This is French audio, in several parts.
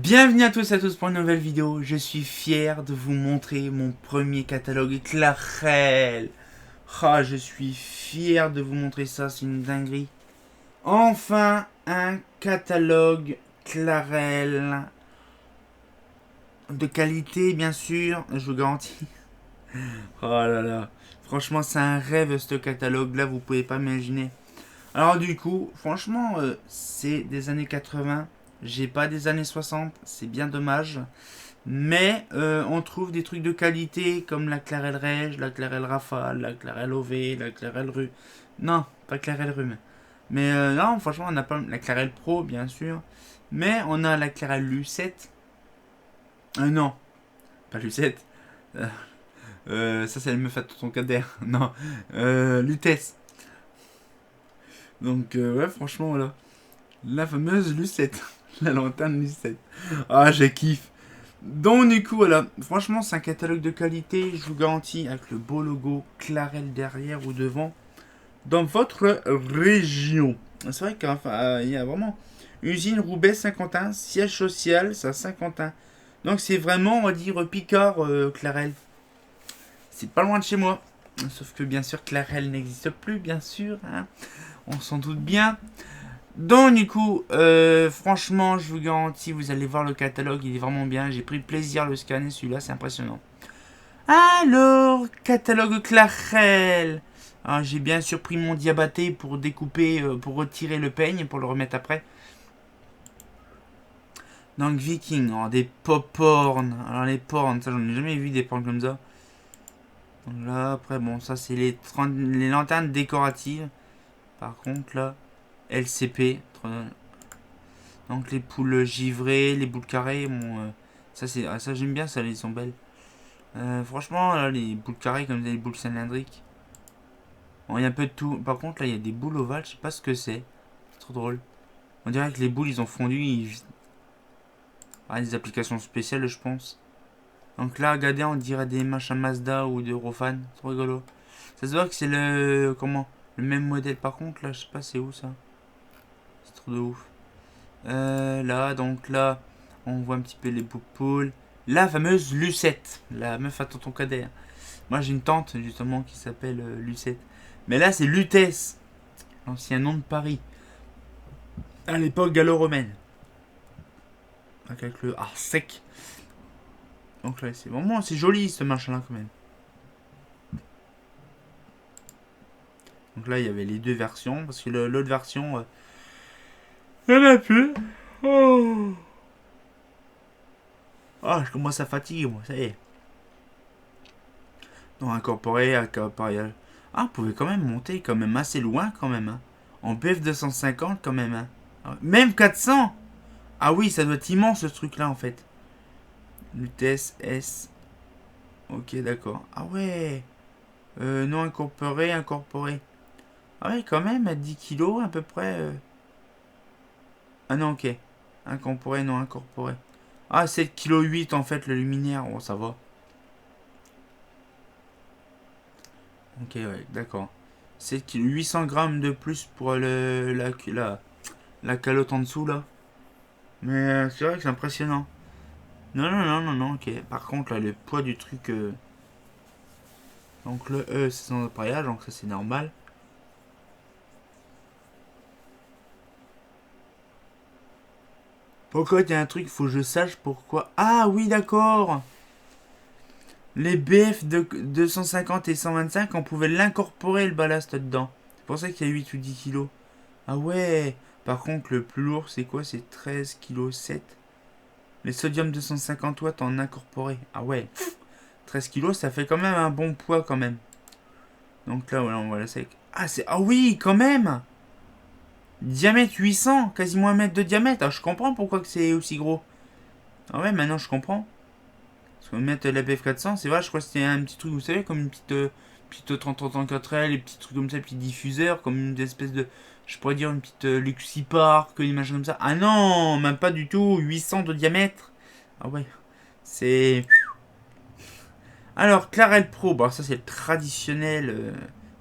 Bienvenue à tous et à tous pour une nouvelle vidéo. Je suis fier de vous montrer mon premier catalogue Clarel. Je suis fier de vous montrer ça, c'est une dinguerie. Enfin, un catalogue Clarel. De qualité, bien sûr, je vous garantis. Oh là là. Franchement, c'est un rêve ce catalogue-là, vous pouvez pas imaginer. Alors du coup, franchement, c'est des années 80. J'ai pas des années 60, c'est bien dommage. Mais on trouve des trucs de qualité comme la Clarel Reg, la Clarel Rafale, la Clarel OV, la Clarel Rue. Non, pas Clarel Rhume. Mais non, franchement, on a pas la Clarel Pro, bien sûr. Mais on a la Clarel Lucette. Non, pas Lucette. Ça, c'est le meuf à ton cadet. Non, Lutèce. Donc, ouais, franchement, voilà. La fameuse Lucette. La lanterne Lucette. Ah, je kiffe. Donc du coup voilà, franchement c'est un catalogue de qualité, je vous garantis, avec le beau logo Clarel derrière ou devant, dans votre région. C'est vrai qu'il y a vraiment usine Roubaix Saint-Quentin, siège social, c'est à Saint-Quentin. Donc c'est vraiment, on va dire, Picard Clarel. C'est pas loin de chez moi. Sauf que bien sûr Clarel n'existe plus, bien sûr, hein. On s'en doute bien. Donc du coup, franchement, je vous garantis, vous allez voir le catalogue, il est vraiment bien. J'ai pris plaisir à le scanner, celui-là, c'est impressionnant. Alors, catalogue Clarel. Alors, j'ai bien sûr pris mon diabaté pour découper, pour retirer le peigne, pour le remettre après. Donc Viking, alors, des pop-porn. Alors les porns, ça j'en ai jamais vu des porns comme ça. Donc là, après, bon, ça c'est les lanternes décoratives. Par contre, là, LCP. Donc les poules givrées, les boules carrées, bon, ça j'aime bien, ça, elles sont belles. Franchement, là, les boules carrées comme les boules cylindriques. Bon, il y a un peu de tout. Par contre, là, il y a des boules ovales, je sais pas ce que c'est. C'est trop drôle. On dirait que les boules, ils ont fondu. Des applications spéciales, je pense. Donc là, regardez, on dirait des machins Mazda ou de Eurofan. C'est trop rigolo. Ça se voit que c'est le même modèle. Par contre, là, je sais pas c'est où ça. C'est trop de ouf. Là, donc là, on voit un petit peu les poules. La fameuse Lucette, la meuf à tonton cadet. Moi, j'ai une tante, justement, qui s'appelle Lucette. Mais là, c'est Lutèce, l'ancien nom de Paris. À l'époque gallo-romaine. Avec le sec. Donc là, c'est vraiment, c'est joli, ce machin-là, quand même. Donc là, il y avait les deux versions, parce que l'autre version, il n'y en a plus. Oh. Je commence à fatiguer, moi, ça y est. Donc incorporé. Vous pouvez quand même monter quand même assez loin quand même, hein. En BF 250 quand même, hein. Même 400. Ah oui, ça doit être immense ce truc là en fait. Lutèce S. Ok, d'accord. Ah ouais. Non incorporé. Ah ouais, quand même, à 10 kilos à peu près. Ah non, ok. Incorporé, non incorporé. Ah, 7,8 kg en fait, le luminaire. Oh, ça va. Ok, ouais, d'accord. 800 grammes de plus pour la calotte en dessous là. Mais c'est vrai que c'est impressionnant. Non, non, non, non, non, ok. Par contre, là, le poids du truc. Donc le E, c'est sans appareillage, donc ça c'est normal. Pourquoi il y a un truc, faut que je sache pourquoi. Ah oui, d'accord. Les BF de 250 et 125, on pouvait l'incorporer le ballast dedans. C'est pour ça qu'il y a 8 ou 10 kilos. Ah ouais. Par contre, le plus lourd, c'est quoi? C'est 13,7 kg. Les sodium 250 watts en incorporé. Ah ouais. 13 kilos, ça fait quand même un bon poids quand même. Donc là, voilà, on voit la sec. Ah oui, quand même. Diamètre 800, quasiment 1 mètre de diamètre. Je comprends pourquoi que c'est aussi gros. Ah ouais, maintenant je comprends. Parce qu'on met la BF400, c'est vrai, je crois que c'était un petit truc, vous savez, comme une petite 3034L, les petits trucs comme ça, petits diffuseurs, comme une espèce de, je pourrais dire une petite Luxipar, une image comme ça. Ah non, même pas du tout, 800 de diamètre. Ah ouais, c'est... Alors, Clarel Pro, bon, ça c'est le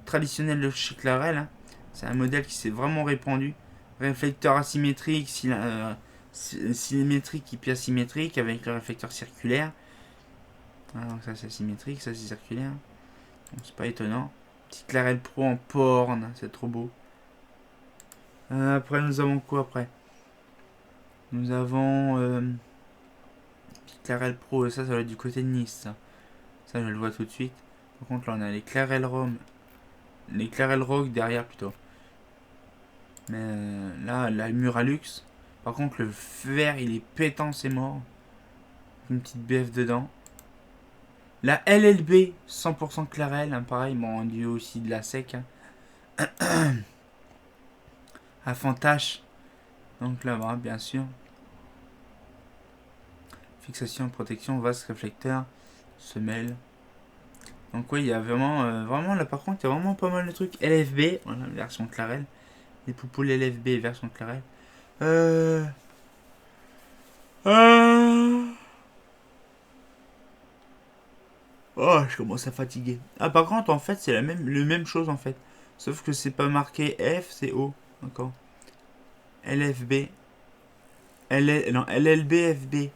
traditionnel de chez Clarel, hein. C'est un modèle qui s'est vraiment répandu. Réflecteur asymétrique, symétrique et puis asymétrique avec le réflecteur circulaire. Ah, donc ça c'est symétrique, ça c'est circulaire. Donc c'est pas étonnant. Petit Clarel Pro en porn, c'est trop beau. Après nous avons quoi après? Nous avons petit Clarel Pro, ça va être du côté de Nice. Ça je le vois tout de suite. Par contre là on a les Clarel Rom, les Clarel Rock derrière plutôt. Mais là la Muralux. Par contre le verre il est pétant, c'est mort. Une petite BF dedans. La LLB 100% Clarel, hein, pareil, bon, on dit aussi de la sec. Hein. À Fantache. Donc là-bas, bien sûr. Fixation, protection, vase, réflecteur, semelle. Donc oui, il y a vraiment, vraiment là par contre, il y a vraiment pas mal de trucs. LFB, voilà, version Clarel. Les poupoules LFB, version Clarel. Oh, je commence à fatiguer. Ah, par contre, en fait, c'est le même chose en fait. Sauf que c'est pas marqué F, c'est O. D'accord. LFB. Non, LLB-FB.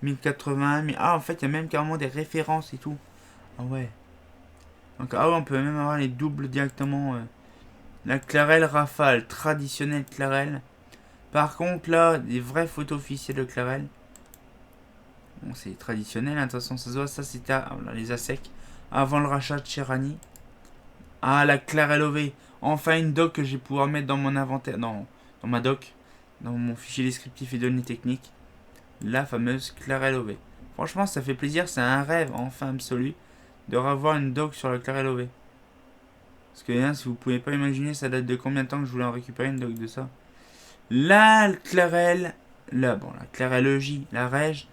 1080. Ah, en fait, il y a même carrément des références et tout. Ah ouais. Donc, ah ouais, on peut même avoir les doubles directement. La Clarel Rafale, traditionnelle Clarel. Par contre, là, des vraies photos officielles de Clarel. Bon, c'est traditionnel, hein, de toute façon, ça se voit. Ça, c'était les ASEC. Avant le rachat de Cherani. Ah, la Clarel OV. Enfin, une doc que je vais pouvoir mettre dans mon inventaire. Non, dans ma doc. Dans mon fichier descriptif et données techniques. La fameuse Clarel OV. Franchement, ça fait plaisir. C'est un rêve, enfin absolu, de revoir une doc sur la Clarel OV. Parce que hein, si vous pouvez pas imaginer, ça date de combien de temps que je voulais en récupérer une doc de ça. La Clarel. Là, bon, la Clarel EJ, la Reg.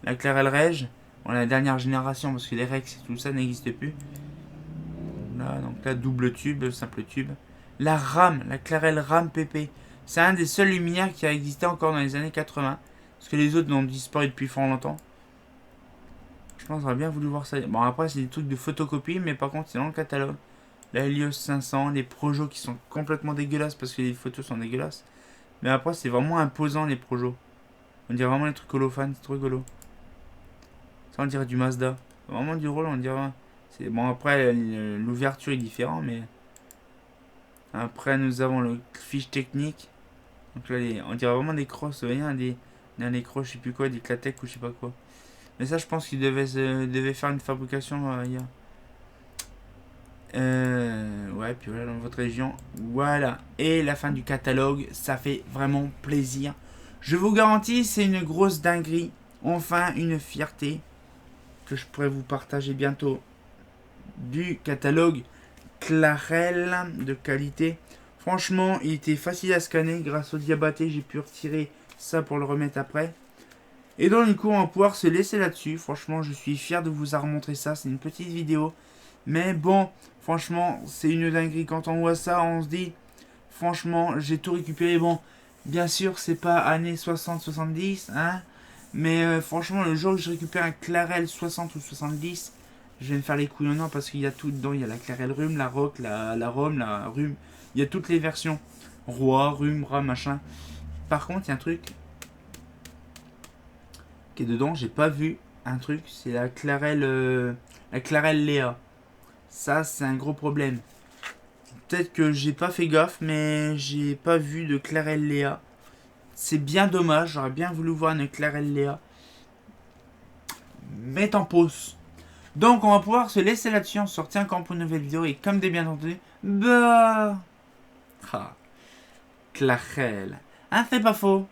La Clarel Reg. Bon, la dernière génération, parce que les Rex et tout ça n'existe plus. Là, donc là, double tube, simple tube. La RAM, la Clarel RAM PP. C'est un des seuls luminaires qui a existé encore dans les années 80. Parce que les autres n'ont disparu depuis fort longtemps. Je pense que j'aurais bien voulu voir ça. Bon, après, c'est des trucs de photocopie, mais par contre, c'est dans le catalogue. La Helios 500, les Projos qui sont complètement dégueulasses parce que les photos sont dégueulasses. Mais après, c'est vraiment imposant les Projos. On dirait vraiment les trucs holophanes, c'est trop rigolo. Ça, on dirait du Mazda. Vraiment du rôle, on dirait. Bon, après, l'ouverture est différente, mais. Après, nous avons le fiche technique. Donc là, on dirait vraiment des crosses. Vous voyez, des crosses, je sais plus quoi, des Clatek ou je sais pas quoi. Mais ça, je pense qu'il devait faire une fabrication ailleurs. Ouais, puis voilà, dans votre région. Voilà. Et la fin du catalogue, ça fait vraiment plaisir. Je vous garantis, c'est une grosse dinguerie. Enfin, une fierté que je pourrais vous partager bientôt. Du catalogue Clarel de qualité. Franchement, il était facile à scanner. Grâce au diabaté, j'ai pu retirer ça pour le remettre après. Et donc, du coup, on va pouvoir se laisser là-dessus. Franchement, je suis fier de vous avoir montré ça. C'est une petite vidéo. Mais bon, franchement, c'est une dinguerie. Quand on voit ça, on se dit, franchement, j'ai tout récupéré. Bon, bien sûr, c'est pas années 60-70, hein. Mais franchement, le jour où je récupère un Clarel 60 ou 70, je vais me faire les couilles en or parce qu'il y a tout dedans. Il y a la Clarel Rhum, la Rock, la Rhum, la Rhum. Il y a toutes les versions. Roi, Rhum, Rat, machin. Par contre, il y a un truc qui est dedans. J'ai pas vu un truc. C'est la Clarel Léa. Ça, c'est un gros problème. Peut-être que j'ai pas fait gaffe, mais j'ai pas vu de Clarel Léa. C'est bien dommage. J'aurais bien voulu voir une Clarel Léa. Mettre en pause. Donc, on va pouvoir se laisser là-dessus. On se retient encore pour une nouvelle vidéo. Et comme des bien entendu, bah. Clarel. Hein, c'est pas faux.